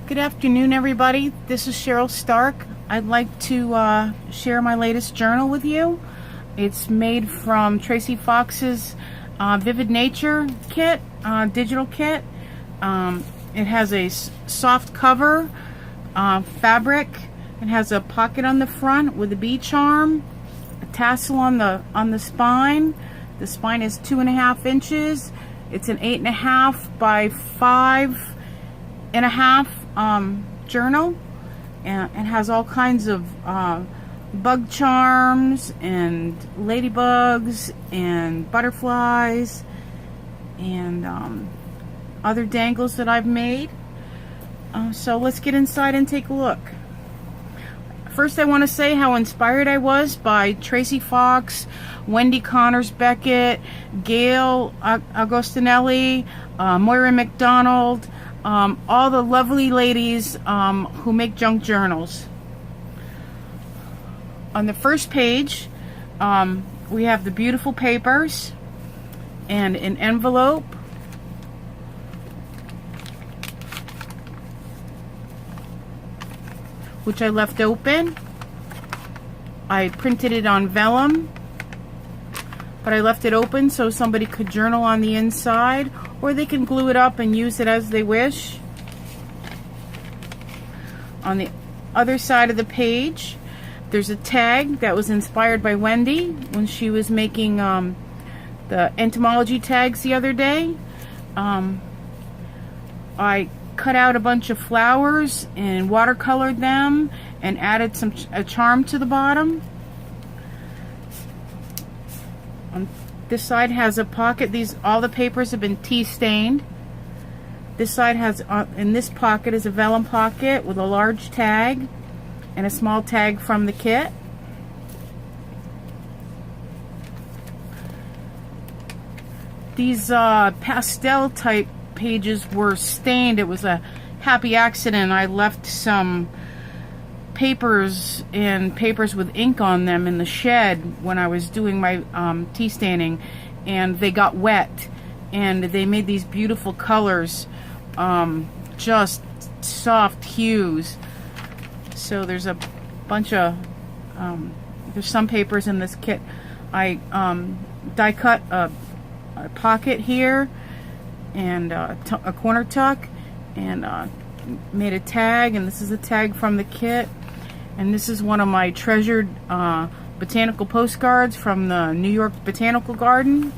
Good afternoon, everybody. This is Cheryl Stark. I'd like to share my latest journal with you. It's made from Tracy Fox's Vivid Nature kit, digital kit. It has a soft cover, fabric. It has a pocket on the front with a bee charm, a tassel on the spine. The spine is 2.5 inches. It's an 8.5 by 5.5 journal, and it has all kinds of bug charms and ladybugs and butterflies and other dangles that I've made. So let's get inside and take a look. First, I want to say how inspired I was by Tracy Fox, Wendy Connors Beckett, Gail Agostinelli, Moira McDonald, all the lovely ladies who make junk journals. On the first page, we have the beautiful papers and an envelope. Which I left open. I printed it on vellum, but I left it open so somebody could journal on the inside, or they can glue it up and use it as they wish. On the other side of the page, there's a tag that was inspired by Wendy when she was making the entomology tags the other day. I cut out a bunch of flowers and watercolored them and added a charm to the bottom. This side has a pocket. All the papers have been tea stained. This side has, in this pocket is a vellum pocket with a large tag and a small tag from the kit. These pastel type pages were stained. It was a happy accident. I left some papers with ink on them in the shed when I was doing my tea staining, and they got wet, and they made these beautiful colors, just soft hues. So there's a bunch of there's some papers in this kit. I die cut a pocket here and a corner tuck, and made a tag, and this is a tag from the kit, and this is one of my treasured botanical postcards from the New York Botanical Garden.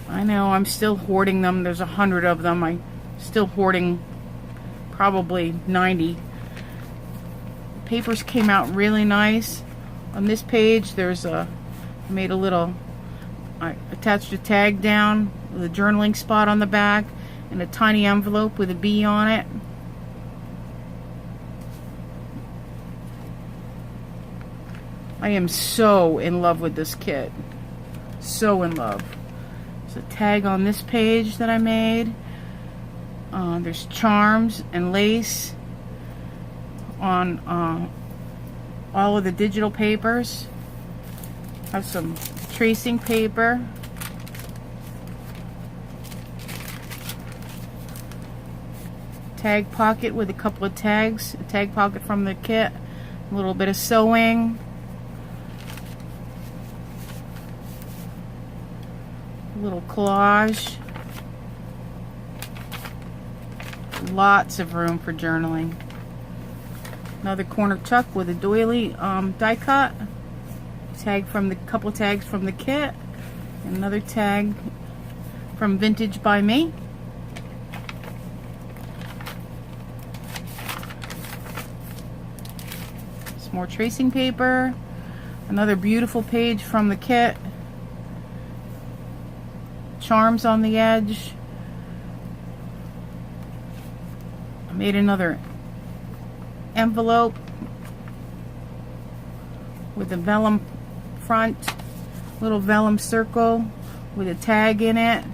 I know, I'm still hoarding them. There's 100 of them. I'm still hoarding probably 90. Papers came out really nice. On this page there's I attached a tag down with a journaling spot on the back and a tiny envelope with a bee on it. I am so in love with this kit. So in love. There's a tag on this page that I made. There's charms and lace on all of the digital papers. Have some tracing paper. Tag pocket with a couple of tags. A tag pocket from the kit. A little bit of sewing. A little collage. Lots of room for journaling. Another corner tuck with a doily die cut. Tag from the couple tags from the kit. Another tag from Vintage by Me. Some more tracing paper. Another beautiful page from the kit. Charms on the edge. I made another envelope with a vellum front, little vellum circle with a tag in it,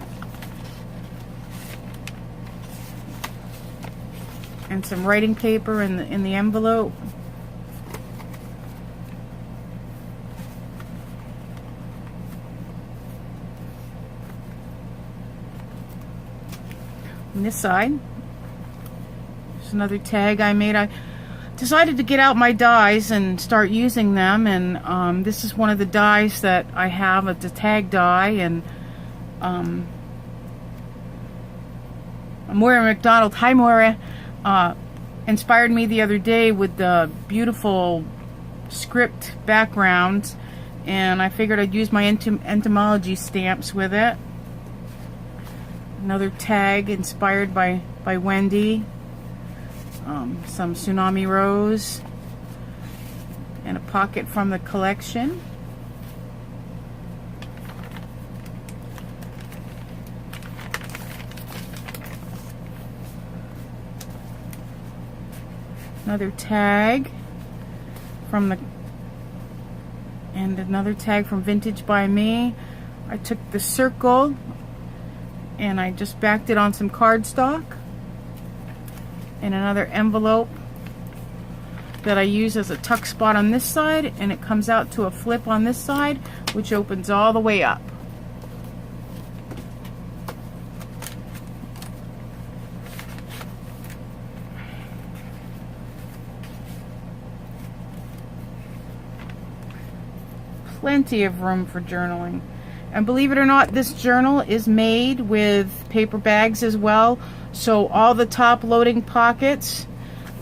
and some writing paper in the envelope. On this side, There's another tag I made. I decided to get out my dies and start using them, and this is one of the dies that I have. It's a tag die, and Moira McDonald, hi Moira, inspired me the other day with the beautiful script background, and I figured I'd use my entomology stamps with it. Another tag inspired by Wendy. Some Tsunami Rose, and a pocket from the collection. Another tag from another tag from Vintage by Me. I took the circle and I just backed it on some cardstock, and another envelope that I use as a tuck spot on this side, and it comes out to a flip on this side, which opens all the way up. Plenty of room for journaling. And believe it or not, this journal is made with paper bags as well, so all the top loading pockets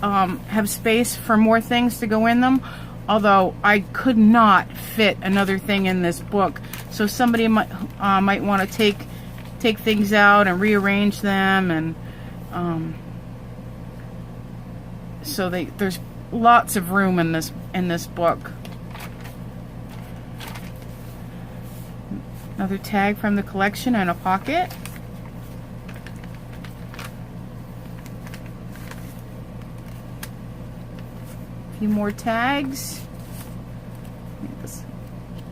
have space for more things to go in them, although I could not fit another thing in this book. So somebody might want to take things out and rearrange them, and so there's lots of room in this book. Another tag from the collection and a pocket. A few more tags. This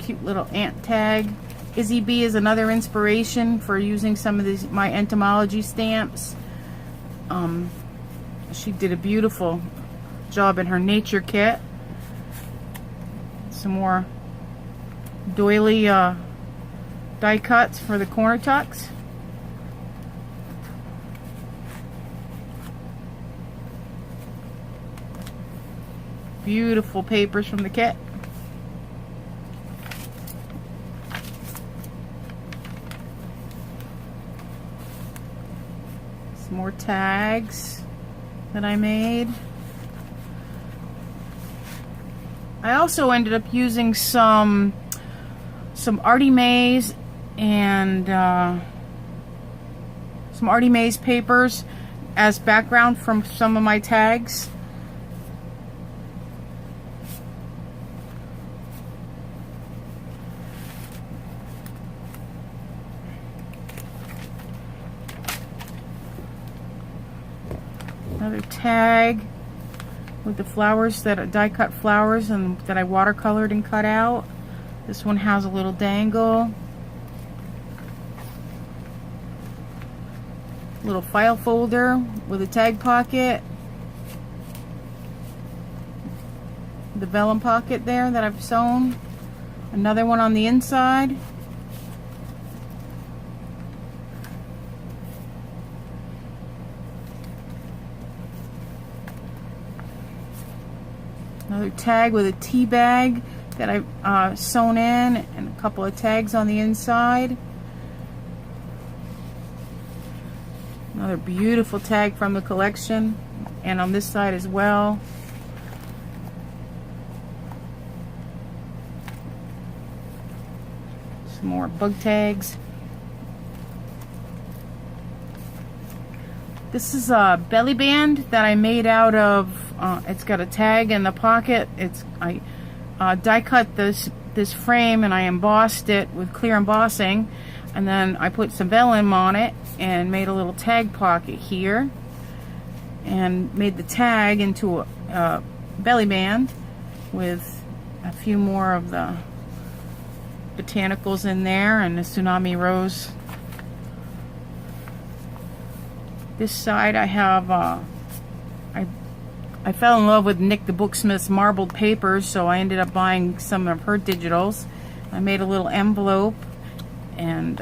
cute little ant tag. Izzy B is another inspiration for using some of my entomology stamps. She did a beautiful job in her nature kit. Some more doily die cuts for the corner tucks. Beautiful papers from the kit. Some more tags that I made. I also ended up using some Artie Mays and some Artie Mays papers as background from some of my tags. Another tag with the flowers that are die cut flowers and that I watercolored and cut out. This one has a little dangle. Little file folder with a tag pocket. The vellum pocket there that I've sewn. Another one on the inside. Another tag with a tea bag that I've sewn in, and a couple of tags on the inside. Another beautiful tag from the collection, and on this side as well. Some more bug tags. This is a belly band that I made out of, it's got a tag in the pocket. I die cut this frame and I embossed it with clear embossing, and then I put some vellum on it and made a little tag pocket here and made the tag into a belly band with a few more of the botanicals in there and the Tsunami Rose. This side I have I fell in love with Nick the Booksmith's marbled papers, so I ended up buying some of her digitals. I made a little envelope and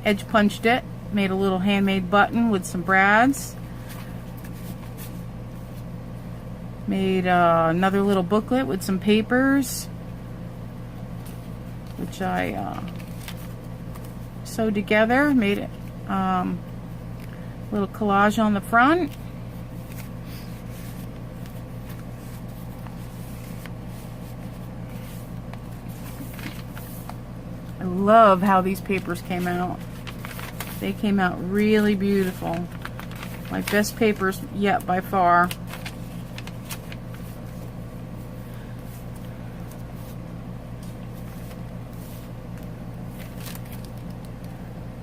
edge punched it, made a little handmade button with some brads. Made another little booklet with some papers, which I sewed together. Made it little collage on the front. I love how these papers came out. They came out really beautiful. My best papers yet by far.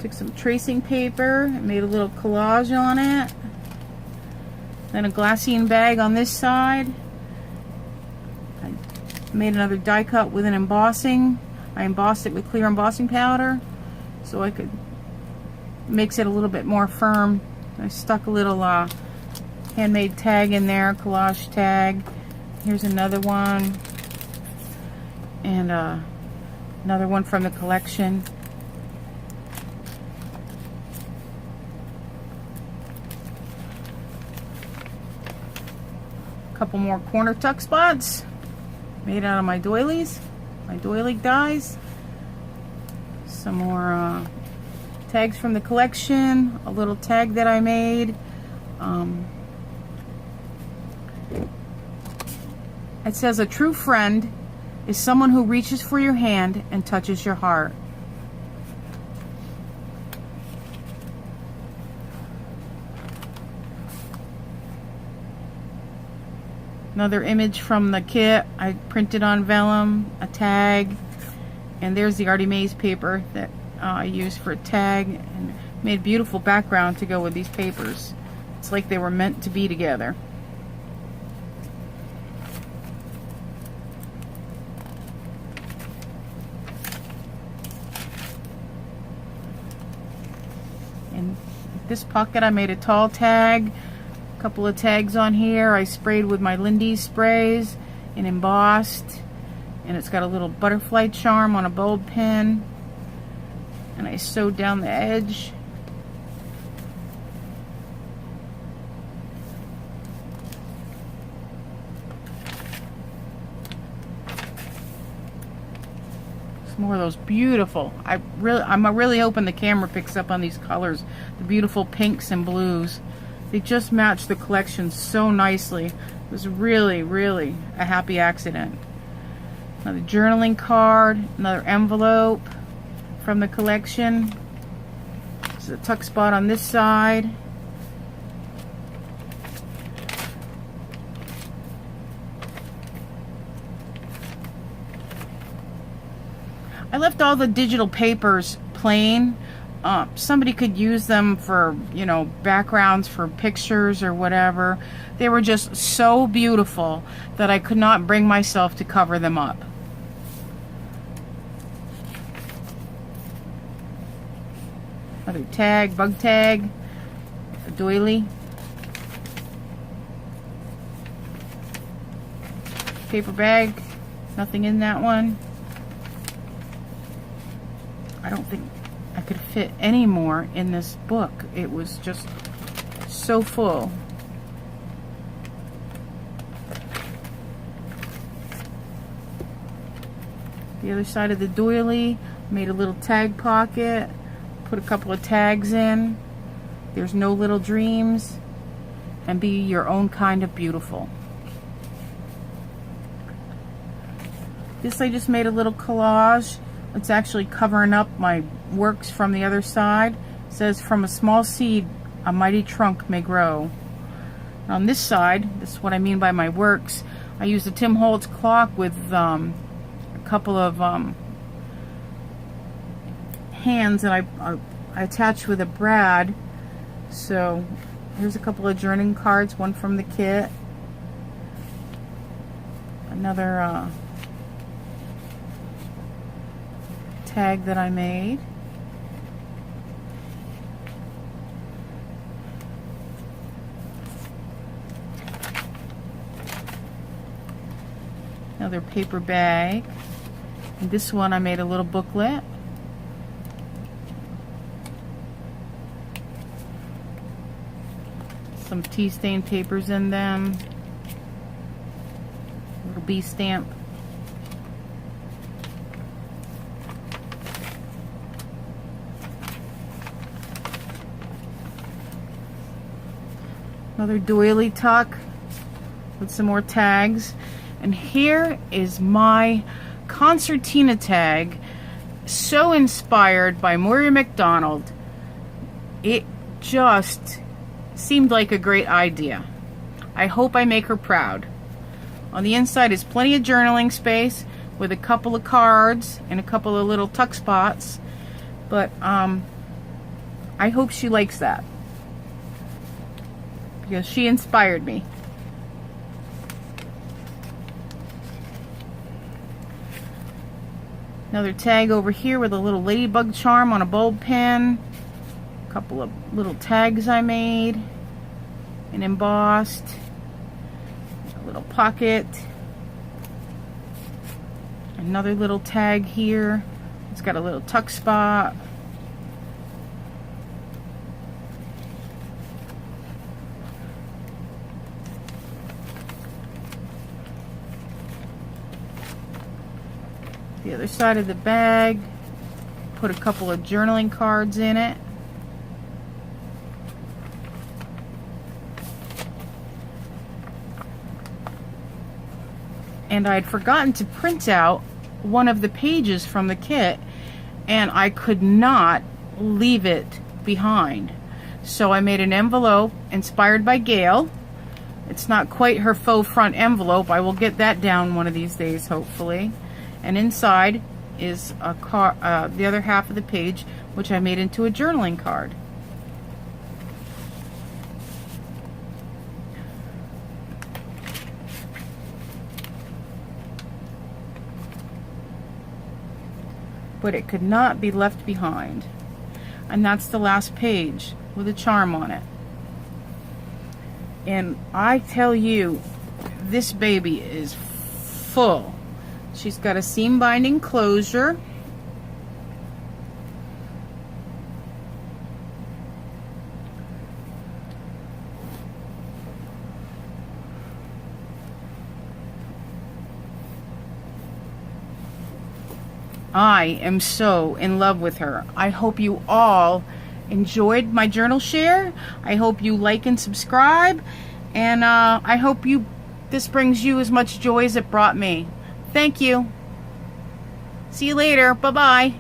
Took some tracing paper and made a little collage on it. Then a glassine bag on this side. I made another die cut with an embossing. I embossed it with clear embossing powder so I could makes it a little bit more firm. I stuck a little handmade tag in there, collage tag. Here's another one, and another one from the collection. A couple more corner tuck spots made out of my doilies, my doily dies. Some more tags from the collection, a little tag that I made. It says, "A true friend is someone who reaches for your hand and touches your heart." Another image from the kit. I printed on vellum, a tag, and there's the Artie Mays paper that I used for a tag, and made a beautiful background to go with these papers. It's like they were meant to be together. In this pocket I made a tall tag, a couple of tags on here I sprayed with my Lindy's sprays and embossed, and it's got a little butterfly charm on a bulb pin. And I sewed down the edge. Some more of those beautiful. I'm really hoping the camera picks up on these colors. The beautiful pinks and blues. They just match the collection so nicely. It was really, really a happy accident. Another journaling card, another envelope from the collection. There's a tuck spot on this side. I left all the digital papers plain. Somebody could use them for, you know, backgrounds for pictures or whatever. They were just so beautiful that I could not bring myself to cover them up. Another tag, bug tag, a doily. Paper bag, nothing in that one. I don't think I could fit any more in this book. It was just so full. The other side of the doily, made a little tag pocket. Put a couple of tags in. There's no little dreams, and be your own kind of beautiful. This I just made a little collage. It's actually covering up my works from the other side. It says, "From a small seed, a mighty trunk may grow." On this side, this is what I mean by my works. I used a Tim Holtz clock with a couple of hands that I attached with a brad. So here's a couple of journaling cards, one from the kit, another tag that I made, another paper bag, and this one I made a little booklet. Some tea stain papers in them. bee stamp. Another doily tuck with some more tags. And here is my concertina tag, so inspired by Moira McDonald. It just seemed like a great idea. I hope I make her proud. On the inside is plenty of journaling space with a couple of cards and a couple of little tuck spots. But I hope she likes that, because she inspired me. Another tag over here with a little ladybug charm on a bulb pen. A couple of little tags I made and embossed. A little pocket. Another little tag here. It's got a little tuck spot. The other side of the bag, put a couple of journaling cards in it. And I'd forgotten to print out one of the pages from the kit, and I could not leave it behind. So I made an envelope inspired by Gail. It's not quite her faux front envelope. I will get that down one of these days, hopefully. And inside is a the other half of the page, which I made into a journaling card. But it could not be left behind. And that's the last page with a charm on it. And I tell you, this baby is full. She's got a seam binding closure. I am so in love with her. I hope you all enjoyed my journal share. I hope you like and subscribe. And I hope this brings you as much joy as it brought me. Thank you. See you later. Bye-bye.